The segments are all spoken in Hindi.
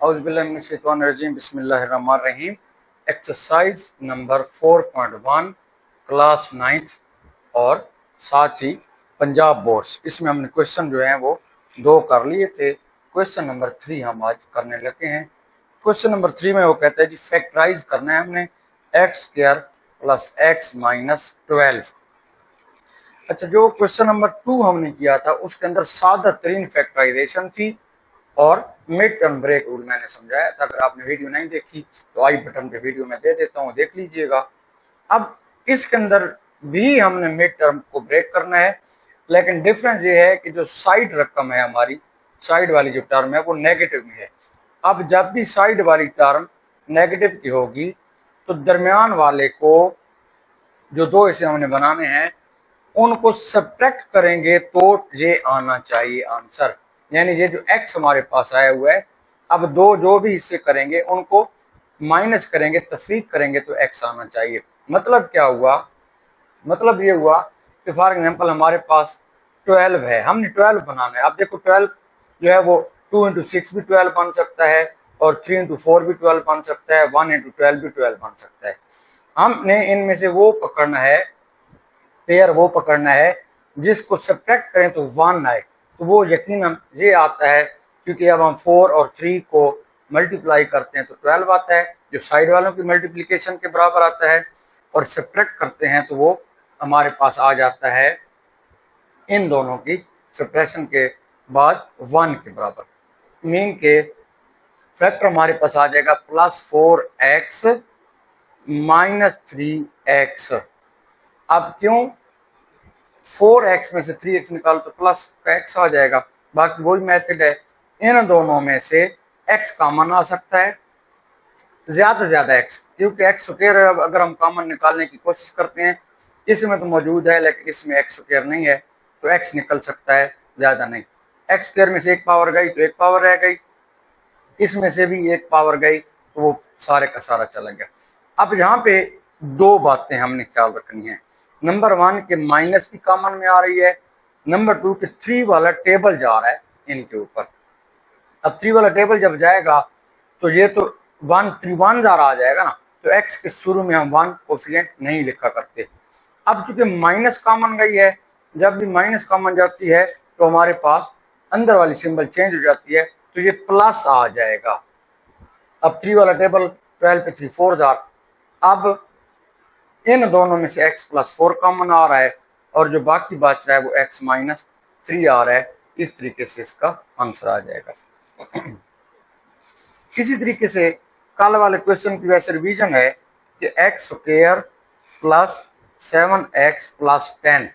औज़ुबिल्लाहिमिनश्शैतानिर्रजीम बिस्मिल्लाहिर्रहमानिर्रहीम। एक्सरसाइज नंबर 4.1 क्लास 9th और साथ ही पंजाब बोर्ड्स, इसमें हमने क्वेश्चन जो हैं वो 2 कर लिए थे। क्वेश्चन नंबर 3 हम आज करने लगे हैं। क्वेश्चन नंबर 3 में वो कहता है जी फैक्टराइज करना है हमने x² प्लस x माइनस 12। अच्छा, जो क्वेश्चन नंबर 2 हमने किया था उसके अंदर सादा तरीन फैक्टराइजेशन थी और मिड टर्म ब्रेक रूल मैंने समझाया था। अगर आपने वीडियो नहीं देखी तो आई बटन पे वीडियो में दे देता हूँ, देख लीजिएगा। अब इसके अंदर भी हमने मिड टर्म को ब्रेक करना है, लेकिन डिफरेंस ये है कि जो साइड रकम है हमारी, साइड वाली जो टर्म है वो नेगेटिव में है। अब जब भी साइड वाली टर्म नेगेटिव की होगी तो दरमियान वाले को जो 2 हिस्से हमने बनाने हैं उनको सब्ट्रैक्ट करेंगे तो ये आना चाहिए आंसर। यानी ये जो x हमारे पास आया हुआ है, अब 2 जो भी हिस्से करेंगे उनको माइनस करेंगे, तफरीक करेंगे तो x आना चाहिए। मतलब क्या हुआ? मतलब ये हुआ कि फॉर एग्जांपल हमारे पास 12 है, हमने 12 बनाना है। अब देखो 12 जो है वो 2 into 6 भी 12 बन सकता है और 3 into 4 भी 12 बन सकता है, 1 into 12 भी 12 बन सकता है। हमने इनमें से वो पकड़ना है, पेयर वो पकड़ना है जिसको सब्ट्रैक्ट करें तो 1 आए, तो वो यकीनन ये आता है, क्योंकि अब हम 4 और 3 को मल्टीप्लाई करते हैं तो 12 आता है, जो साइड वालों की मल्टीप्लिकेशन के बराबर आता है, और सब्ट्रैक्ट करते हैं तो वो हमारे पास आ जाता है इन दोनों की सब्ट्रैक्शन के बाद 1 के बराबर। मीन के फैक्टर हमारे पास आ जाएगा प्लस 4x माइनस 3x। अब क्यों? 4x में से 3x निकालो तो प्लस का x आ जाएगा। बाकी वही मेथड है, इन दोनों में से x कॉमन आ सकता है, ज्यादा से ज्यादा x, क्योंकि x स्क्वायर अगर हम कॉमन निकालने की कोशिश करते हैं, इसमें तो मौजूद है लेकिन इसमें x स्क्वायर नहीं है, तो x निकल सकता है, ज्यादा नहीं। x स्क्वायर में से एक पावर गई तो एक पावर रह गई, इसमें से भी एक पावर गई तो वो सारे का सारा चला गया। अब यहाँ पे 2 बातें हमने ख्याल रखनी है। नंबर 1 के माइनस भी कॉमन में आ रही है, नंबर 2 के 3 वाला टेबल जा रहा है इनके ऊपर। अब 3 वाला टेबल जब जाएगा तो ये तो 1 3 1 आ जाएगा ना, तो x के शुरू में हम 1 कोफिशिएंट नहीं लिखा करते। अब चूंकि माइनस कॉमन गई है, जब भी माइनस कॉमन जाती है तो हमारे पास अंदर वाली सिंबल चेंज हो जाती है, तो ये प्लस आ जाएगा। अब 3 वाला टेबल 12 पे 3 4 अब इन दोनों में से x प्लस 4 कॉमन आ रहा है और जो बाकी बच रहा है वो x माइनस 3 आ रहा है। इस तरीके से इसका आंसर आ जाएगा। इसी तरीके से कल वाले क्वेश्चन की वैसे रिवीजन है कि x square plus 7x plus 10,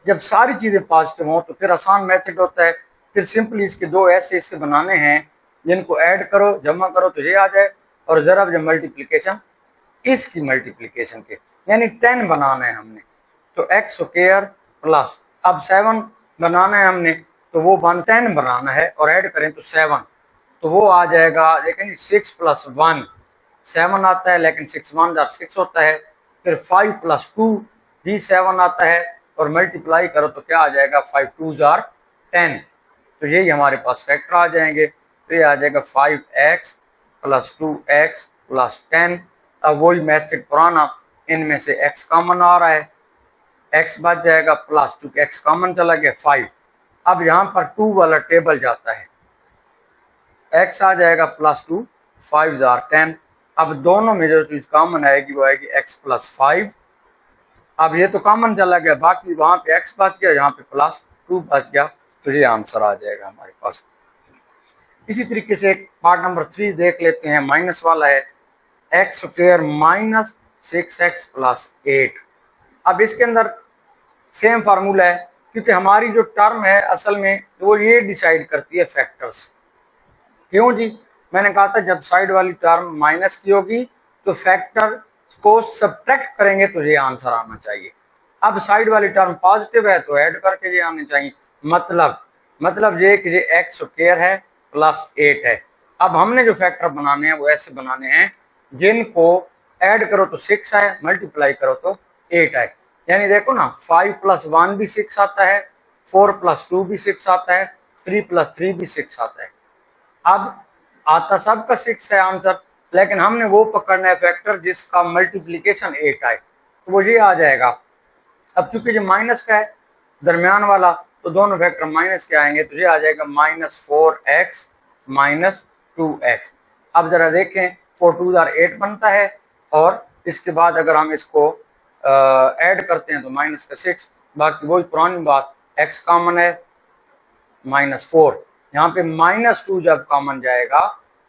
जब सारी चीजें पॉजिटिव हों तो फिर आसान मेथड होता है, फिर सिंपली इसके 2 ऐसे हिस्से बनाने हैं जिनको ऐड करो, जमा करो तो ये आ जाए, और जरा जब मल्टीप्लिकेशन इसकी मल्टीप्लिकेशन के, यानी 10 बनाना है हमने तो x स्क्वायर प्लस, अब 7 बनाना है हमने तो वो 10 बनाना है और ऐड करें तो 7, तो वो आ जाएगा। लेकिन 6 प्लस 1 7 आता है, लेकिन 6 1 6 होता है। फिर 5 प्लस 2 भी 7 आता है और मल्टीप्लाई करो तो क्या आ जाएगा, 5 2 10, तो यही हमारे पास फैक्टर आ जाएंगे। तो ये आ जाएगा 5x प्लस 2x प्लस 10। अब वही मेथड पुराना, इनमें से x कॉमन आ रहा है, x बच जाएगा प्लस, चूंकि x कॉमन चला गया 5। अब यहाँ पर 2 वाला टेबल जाता है, x आ जाएगा प्लस 2 5 10। अब दोनों में जो चीज कॉमन आएगी वो आएगी x प्लस 5। अब ये तो कॉमन चला गया, बाकी वहां पे x बच गया, यहाँ पे प्लस 2 बच गया, तो ये आंसर आ जाएगा हमारे पास। इसी तरीके से पार्ट नंबर 3 देख लेते हैं, माइनस वाला है x square minus 6x plus 8। अब इसके अंदर सेम फार्मूला है, क्योंकि हमारी जो टर्म है असल में वो ये डिसाइड करती है फैक्टर्स। क्यों जी? मैंने कहा था जब साइड वाली टर्म माइनस की होगी तो फैक्टर को सब्ट्रैक्ट करेंगे तो ये आंसर आना चाहिए। अब साइड वाली टर्म पॉजिटिव है तो ऐड करके ये आने चाहिए। मतलब ये कि ये x स्क्वायर है प्लस 8 है। अब हमने जो फैक्टर बनाने हैं वो ऐसे बनाने हैं जिनको ऐड करो तो 6 आए, मल्टीप्लाई करो तो 8 आए। यानी देखो ना, 5 प्लस 1 भी 6 आता है, 4 प्लस 2 भी 6 आता है, 3 प्लस 3 भी 6 आता है। अब आता सबका 6 है आंसर, लेकिन हमने वो पकड़ना है फैक्टर जिसका मल्टीप्लीकेशन 8 आए, तो वो ये आ जाएगा। अब चूंकि जो माइनस का है दरमियान वाला, तो दोनों फैक्टर माइनस के आएंगे, तो ये आ जाएगा -4x -2x। अब जरा देखें 4 2 8 बनता है, और इसके बाद अगर हम इसको ऐड करते हैं तो माइनस का 6, बाकी वही पुरानी बात, x कॉमन है -4, यहाँ पे -2 जब कॉमन जाएगा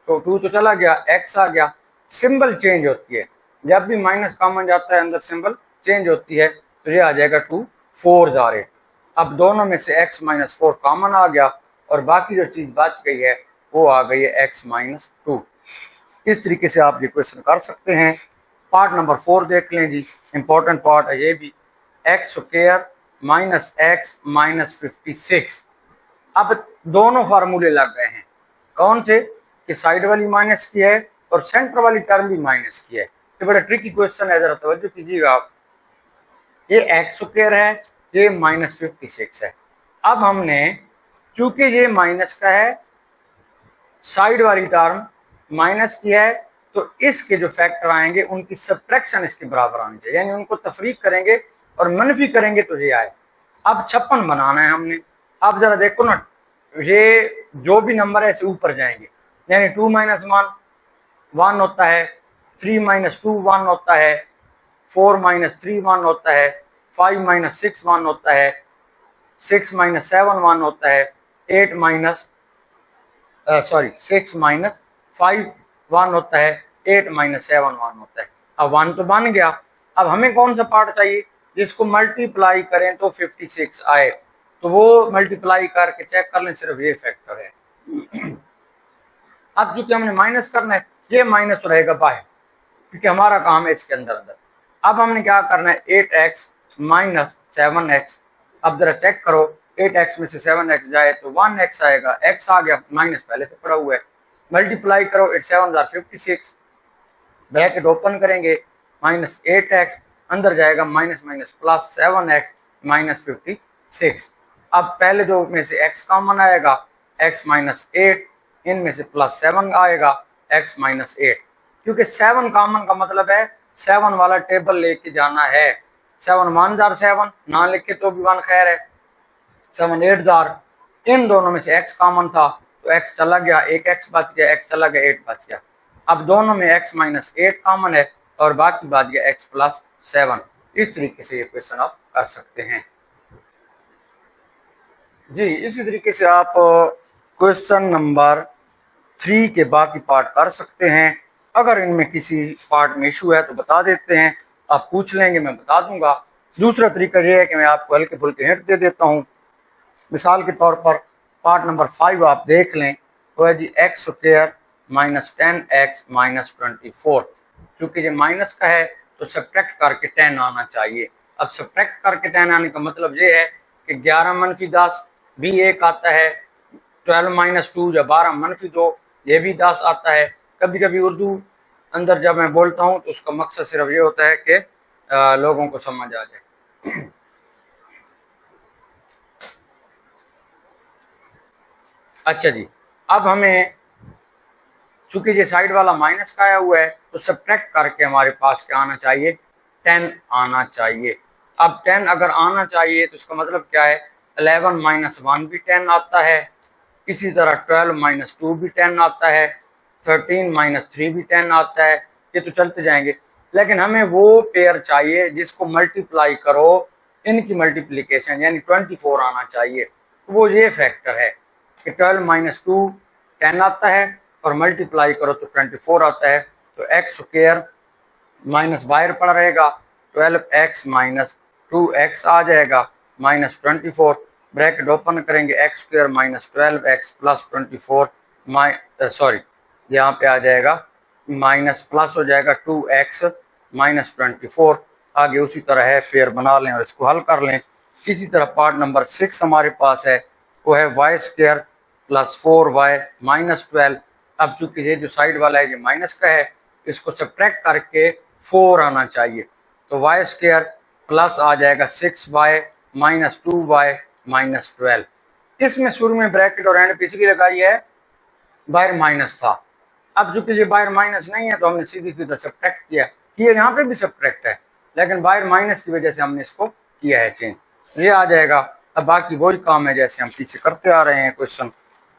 तो 2 तो चला गया, x आ गया, सिंबल चेंज होती है, जब भी माइनस कॉमन जाता है अंदर सिंबल चेंज होती है, तो ये आ जाएगा 2 4 8। अब दोनों में से x -4 कॉमन आ गया, और बाकी जो चीज बच गई है वो आ गई है x -2। इस तरीके से आप ये क्वेश्चन कर सकते हैं। पार्ट नंबर 4 देख लें जी, इंपॉर्टेंट पार्ट है ये भी, x² -x -56। अब दोनों फार्मूले लग गए हैं, कौन से, कि साइड वाली माइनस की है और सेंटर वाली टर्म भी माइनस की है। ये बड़ा ट्रिकी क्वेश्चन है, जरा तवज्जो कीजिएगा आप। ये x² है, ये -56 है। अब हमने, चूंकि ये माइनस का है, साइड वाली टर्म माइनस की है, तो इसके जो फैक्टर आएंगे उनकी सब्ट्रैक्शन इसके बराबर आनी चाहिए, यानी उनको तफरीक करेंगे और मनफी करेंगे तो ये आए। अब 56 बनाना है हमने। अब जरा देखो ना, ये जो भी नंबर है इसे ऊपर जाएंगे, यानी 2 - 1 1 होता है, 3 - 2 1 होता है, 4 - 3 1 होता है, 5 - 6 1 होता है, 6 - 7 1 होता है, 6 - 5 1 होता है, 8 - 7 1 होता है। अब 1 तो बन गया। अब हमें कौन सा पार्ट चाहिए जिसको मल्टीप्लाई करें तो 56 आए, तो वो मल्टीप्लाई करके चेक कर लें, सिर्फ ये फैक्टर है। अब चूंकि हमने माइनस करना है, ये माइनस रहेगा बाहर, क्योंकि हमारा काम है इसके अंदर अंदर। अब हमने क्या करना है, 8x -7x। अब जरा चेक करो, 8x में से 7x जाए तो 1x आएगा, x आ गया, माइनस पहले से पड़ा हुआ है, मल्टीप्लाई करो 8 7 56, ब्रैकेट ओपन करेंगे, -8x अंदर जाएगा, माइनस माइनस प्लस 7x -56। अब पहले दो में से x कॉमन आएगा, x -8, इनमें से +7 आएगा, x -8। क्योंकि 7 कॉमन का मतलब है 7 वाला टेबल लेके जाना है। 7 1 जार 7, ना लिखे तो भी 1 खैर है, 7 8 जार। इन दोनों में से x कॉमन था तो x चला गया, एक x बच गया, x चला गया, 8 बच गया। अब दोनों में x -8 कॉमन है और बाकी बच गया x +7। इस तरीके से ये क्वेश्चन आप कर सकते हैं जी। इसी तरीके से आप क्वेश्चन नंबर 3 के बाकी पार्ट कर सकते हैं। अगर इनमें किसी पार्ट में इशू है तो बता देते हैं, आप पूछ लेंगे, मैं बता दूंगा। दूसरा तरीका यह है कि मैं आपको हल्के फुल्के हिंट दे देता हूँ। मिसाल के तौर पर पार्ट नंबर 5 आप देख लें, तो है जी x² -10x -24। क्योंकि ये माइनस का है तो सब्ट्रैक्ट करके 10 आना चाहिए। अब सब्ट्रैक्ट करके 10 आने का मतलब ये है कि 11 - 10 भी एक आता है, 12 - 2 या 12 - 2 ये भी 10 आता है। कभी कभी उर्दू अंदर जब मैं बोलता हूँ तो उसका मकसद सिर्फ ये होता है कि लोगों को समझ आ जाए। अच्छा जी, अब हमें चूंकि ये साइड वाला माइनस का आया हुआ है तो सब्ट्रैक्ट करके हमारे पास क्या आना चाहिए, 10 आना चाहिए। अब 10 अगर आना चाहिए तो इसका मतलब क्या है, 11 - 1 भी 10 आता है, इसी तरह 12 - 2 भी 10 आता है, 13 - 3 भी 10 आता है। ये तो चलते जाएंगे, लेकिन हमें वो पेयर चाहिए जिसको मल्टीप्लाई करो, इनकी मल्टीप्लीकेशन यानी 24 आना चाहिए। वो ये फैक्टर है कि 12 - 2 10 आता है और मल्टीप्लाई करो तो 24 आता है। तो x² माइनस बाहर पड़ा रहेगा, 12x - 2x आ जाएगा, -24, ब्रैकेट ओपन करेंगे, x² -12x +24 सॉरी यहाँ पे आ जाएगा माइनस प्लस हो जाएगा 2x -24। आगे उसी तरह है, पेयर बना लें और इसको हल कर लें। इसी तरह पार्ट नंबर 6 हमारे पास है, वो है y² +4y -12। अब चूंकि ये जो साइड वाला है ये माइनस का है, इसको सब्ट्रैक्ट करके 4 आना चाहिए, तो y² प्लस आ जाएगा 6y -2y -12। इसमें शुरू में ब्रैकेट और एंड पिछली लगाई है, बाहर माइनस था, अब चूंकि ये बाहर माइनस नहीं है तो हमने सीधी सीधा सब्ट्रैक्ट किया, यहाँ पे भी सब्ट्रैक्ट है लेकिन बाहर माइनस की वजह से हमने इसको किया है चेंज, ये आ जाएगा। अब बाकी वही काम है जैसे हम पीछे करते आ रहे हैं। क्वेश्चन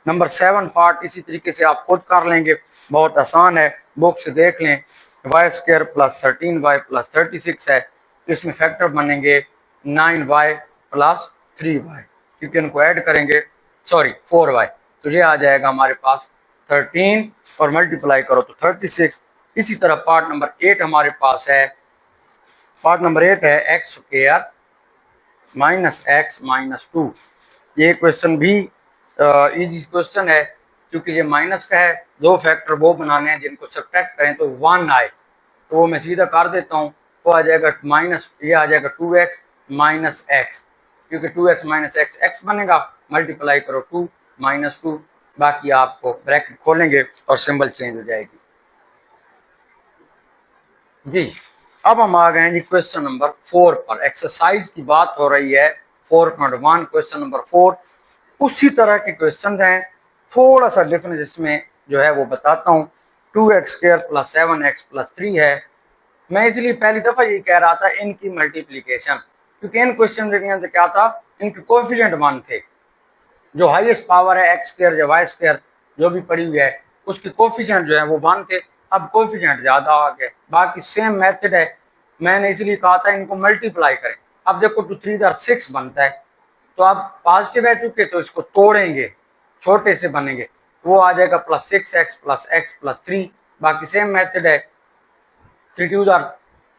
नंबर 7 पार्ट इसी तरीके से आप खुद कर लेंगे, बहुत आसान है, बुक से देख लें। Y square plus 13y plus 36 है तो इसमें फैक्टर बनेंगे 9y प्लस 3y, क्योंकि इनको ऐड करेंगे, सॉरी 4y, तो ये आ जाएगा हमारे पास 13 और मल्टीप्लाई करो तो 36। इसी तरह पार्ट नंबर 8 हमारे पास है, पार्ट नंबर 8 है x square minus x minus 2। ये क्वेश्चन भी इजी क्वेश्चन है क्योंकि ये माइनस का है, दो फैक्टर वो बनाने हैं जिनको सब्ट्रैक्ट करें तो 1 आए, तो वो मैं सीधा कर देता हूँ, वो आ जाएगा माइनस, ये आ जाएगा 2x माइनस एक्स, क्योंकि 2x माइनस एक्स एक्स बनेगा, मल्टीप्लाई करो 2 माइनस 2, बाकी आपको ब्रैकेट खोलेंगे और सिंबल चेंज हो जाएगी जी। अब हम आ गए हैं जी क्वेश्चन नंबर 4 पर। एक्सरसाइज की बात हो रही है 4.1 क्वेश्चन नंबर 4। उसी तरह के क्वेश्चन हैं, थोड़ा सा डिफरेंस इसमें जो है वो बताता हूँ। 2x square plus 7x plus 3 है। मैं इसलिए पहली दफा ये कह रहा था इनकी मल्टीप्लीकेशन, क्योंकि इन क्वेश्चन से क्या था, इनके कोएफिशिएंट 1 थे। जो हाईएस्ट पावर है एक्स स्क्वायर या वाई स्क्वायर जो भी पड़ी हुई है उसके कोएफिशिएंट जो है वो 1 थे, अब कोएफिशिएंट ज्यादा आ गए। बाकी सेम मेथड है, मैंने इसलिए कहा था इनको मल्टीप्लाई करें। अब देखो 2 3 6 बनता है, तो अब पॉजिटिव है चुके तो इसको तोड़ेंगे, छोटे से बनेंगे, वो आ जाएगा plus 6x plus x plus 3। बाकी सेम मेथड है, 3 2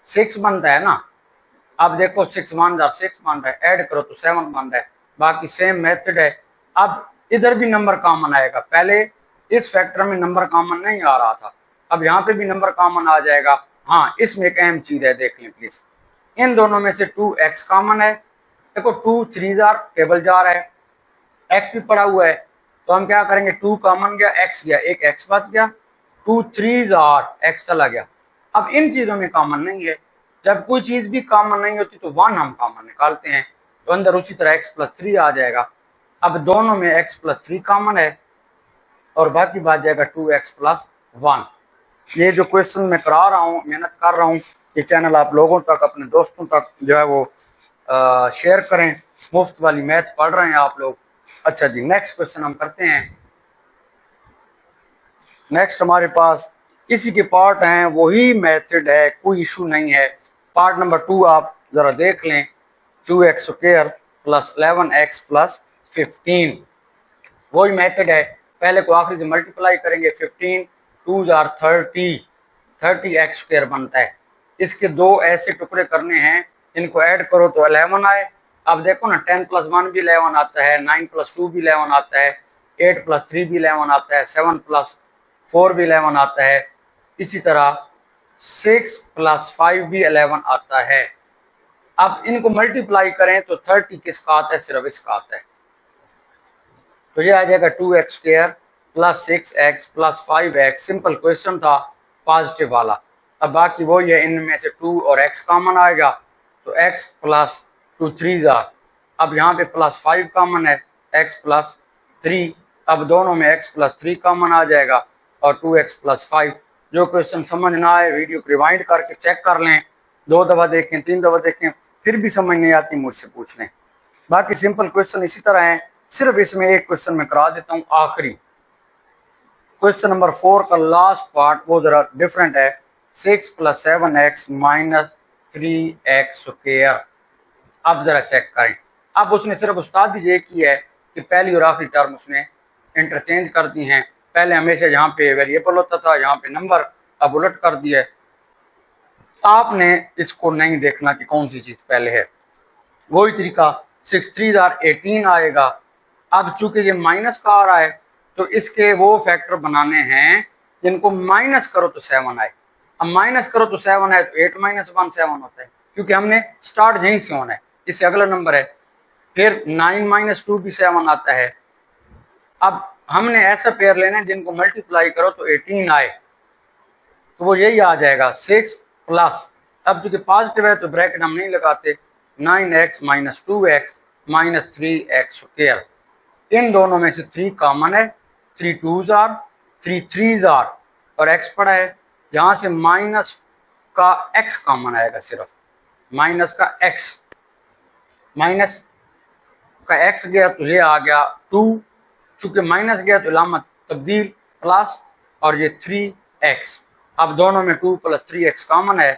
6 बनता है ना। अब देखो 6 1 6 बन रहा है, ऐड करो तो 7 बन रहा है। बाकी सेम मेथड है। अब इधर भी नंबर कॉमन आएगा, पहले इस फैक्टर में नंबर कॉमन नहीं आ रहा था, अब यहाँ पे भी नंबर कॉमन आ जाएगा। हाँ, इसमें एक अहम चीज है, देख लें प्लीज, इन दोनों में से 2x कॉमन है। देखो 2 3 टेबल जा रहा है, x भी पड़ा हुआ है, तो हम क्या करेंगे, 2 कॉमन गया, x गया, एक x बच गया, 2 3 x चला गया। अब इन चीजों में कॉमन नहीं है, जब कोई चीज भी कॉमन नहीं होती तो 1 हम कॉमन निकालते हैं, तो अंदर उसी तरह x प्लस 3 आ जाएगा। अब दोनों में x प्लस 3 कॉमन है और बाकी बात जाएगा 2x प्लस 1। ये जो क्वेश्चन मैं करा रहा हूँ, मेहनत कर रहा हूँ, ये चैनल आप लोगों तक, अपने दोस्तों तक जो है वो शेयर करें। मुफ्त वाली मैथ पढ़ रहे हैं आप लोग। अच्छा जी, नेक्स्ट क्वेश्चन हम करते हैं। नेक्स्ट हमारे पास इसी के पार्ट हैं, वही मेथड है, कोई इशू नहीं है। पार्ट नंबर 2 आप जरा देख लें, 2x square plus 11x plus 15, वही मेथड है, पहले को आखिरी से मल्टीप्लाई करेंगे, 15 2 30x स्क्वायर बनता है। इसके दो ऐसे टुकड़े करने हैं, इनको ऐड करो तो 11 आए। अब देखो ना, 10 प्लस 1 भी 11 आता है, 9 प्लस 2 भी 11 आता है, 8 प्लस 3 भी 11 आता है, 7 प्लस 4 भी 11 आता है, इसी तरह 6 प्लस 5 भी 11 आता है। अब इनको मल्टीप्लाई करें तो 30 किसका आता है, सिर्फ इसका आता है, तो ये आ जाएगा 2x square plus 6x plus 5x। Simple question था, पॉजिटिव वाला। अब बाकी वो ये, इनमें से 2 और x कॉमन आएगा, तो x प्लस 2 3 अब यहाँ पे प्लस 5 कॉमन है, x प्लस 3। अब दोनों में x प्लस 3 कॉमन आ जाएगा और 2x प्लस 5। जो क्वेश्चन समझ ना आए वीडियो को रिवाइंड करके चेक कर लें, 2 दफ़ा देखें, 3 दफ़ा देखें, फिर भी समझ नहीं आती मुझसे पूछ लें। बाकी सिंपल क्वेश्चन इसी तरह है, सिर्फ इसमें एक क्वेश्चन मैं करा देता हूँ आखिरी। क्वेश्चन नंबर 4 का लास्ट पार्ट वो जरा डिफरेंट है, 6 plus 7x minus 3x square. अब जरा चेक करें, अब उसने सिर्फ उस्ताद ये की है कि पहली और आखिरी टर्म उसने इंटरचेंज कर दी हैं। पहले हमेशा यहाँ पे वेरिएबल होता था, यहाँ पे नंबर, अब उलट कर दिया है। आपने इसको नहीं देखना कि कौन सी चीज पहले है, वही तरीका, 6 3 18 आएगा। अब चूंकि ये माइनस का आ रहा है तो इसके वो फैक्टर बनाने हैं जिनको माइनस करो तो 7 आए। अब माइनस करो तो 7 आए तो 8 माइनस 1 7 होता है, क्योंकि हमने स्टार्ट यहीं से होना है, इससे अगला नंबर है। फिर 9 माइनस 2 भी 7 आता है। अब हमने ऐसा पेयर लेना है जिनको मल्टीप्लाई करो तो 18 आए, तो वो यही आ जाएगा 6 प्लस, अब चूंकि पॉजिटिव है तो ब्रैकेट हम नहीं लगाते, 9x minus 2x minus 3x square. इन दोनों में से 3 कॉमन है, 3 2 3 3 और एक्स पड़ा है, यहाँ से माइनस का एक्स कॉमन आएगा, सिर्फ माइनस का एक्स, माइनस का एक्स गया तो ये आ गया 2, चूंकि माइनस गया तो इलामत तब्दील प्लस, और ये 3x। अब दोनों में 2 + 3x कॉमन है,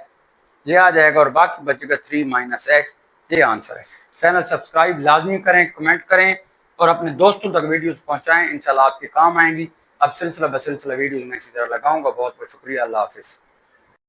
ये आ जाएगा और बाकी बचेगा 3 - x। ये आंसर है। चैनल सब्सक्राइब लाजमी करें, कमेंट करें और अपने दोस्तों तक वीडियोस पहुंचाएं, इंशाल्लाह आपके काम आएंगी। अब सिलसिला बसिलसिला वीडियो में इसी तरह लगाऊंगा। बहुत बहुत शुक्रिया, अल्लाह हाफिज़।